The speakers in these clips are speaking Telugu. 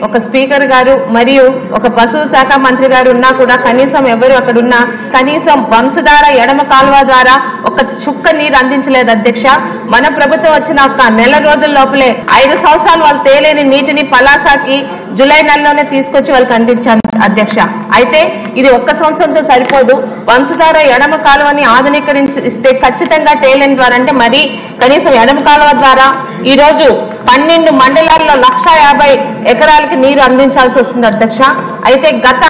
ఒక స్పీకర్ గారు మరియు ఒక పశువు శాఖ మంత్రి గారు ఉన్నా కూడా కనీసం ఎవరు అక్కడ ఉన్నా కనీసం వంశధార ఎడమ కాలువ ద్వారా ఒక చుక్క నీరు అందించలేదు అధ్యక్ష. మన ప్రభుత్వం వచ్చిన ఒక నెల రోజుల లోపలే 5 సంవత్సరాలు వాళ్ళు తేలేని నీటిని పలాసాకి జూలై నెలలోనే తీసుకొచ్చి వాళ్ళకి అందించాం అధ్యక్ష. అయితే ఇది ఒక్క సంవత్సరంతో సరిపోదు. వంశధార ఎడమ కాలువని ఆధునీకరిస్తే ఖచ్చితంగా టేలెన్ ద్వారా అంటే మరి కనీసం ఎడమ కాలువ ద్వారా ఈ రోజు 12 మండలాల్లో 150 ఎకరాలకి నీరు అందించాల్సి వస్తుంది అధ్యక్ష. అయితే గత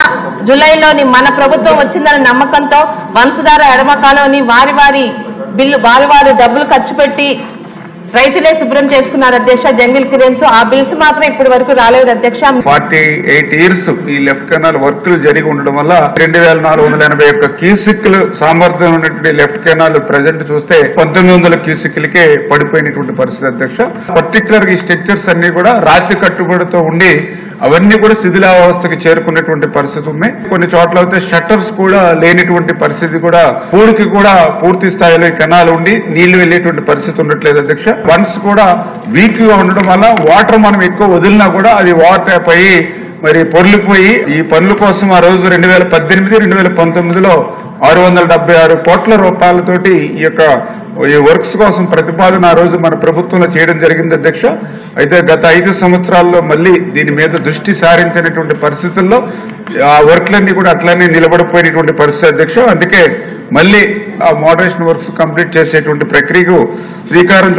జూలైలోని మన ప్రభుత్వం వచ్చిందనే నమ్మకంతో వంశధార ఎడమ కాలువని వారి డబ్బులు ఖర్చు పెట్టి రైతులే శుభ్రం చేసుకున్నారు అధ్యక్ష. జంగిల్ క్లియరెన్స్ ఆ బిల్స్ మాత్రం ఇప్పటి వరకు రాలేదు అధ్యక్ష. 48 years ఈ లెఫ్ట్ కెనాల్ వర్క్లు జరిగి ఉండడం వల్ల 2481 క్యూసిక్లు సామర్థ్యం ఉన్నటువంటి లెఫ్ట్ కెనాల్ ప్రజెంట్ చూస్తే 1900 క్యూసిక్లకే పడిపోయినటువంటి పరిస్థితి అధ్యక్ష. పర్టికులర్ ఈ స్ట్రక్చర్స్ అన్ని కూడా రాత్రి కట్టుబడితో ఉండి అవన్నీ కూడా శిథిలావస్థకి చేరుకున్నటువంటి పరిస్థితి ఉన్నాయి. కొన్ని చోట్ల అయితే షట్టర్స్ కూడా లేనిటువంటి పరిస్థితి కూడా పూడికి కూడా పూర్తి స్థాయిలో ఈ కెనాల్ ఉండి నీళ్లు వెళ్లేటువంటి పరిస్థితి ఉండట్లేదు అధ్యక్ష. వన్స్ కూడా వీక్ గా ఉండడం వల్ల వాటర్ మనం ఎక్కువ వదిలినా కూడా అది వాటర్ పోయి మరి పొర్లిపోయి ఈ పనుల కోసం ఆ రోజు 2018-2019లో 676 కోట్ల రూపాయలతోటి ఈ వర్క్స్ కోసం ప్రతిపాదన ఆ రోజు మన ప్రభుత్వంలో చేయడం జరిగింది అధ్యక్ష. అయితే గత 5 సంవత్సరాల్లో మళ్ళీ దీని మీద దృష్టి సారించినటువంటి పరిస్థితుల్లో ఆ వర్క్లన్నీ కూడా అట్లనే నిలబడిపోయినటువంటి పరిస్థితి అధ్యక్ష. అందుకే మళ్ళీ ఆ మోడరేషన్ వర్క్స్ కంప్లీట్ చేసేటువంటి ప్రక్రియకు శ్రీకారం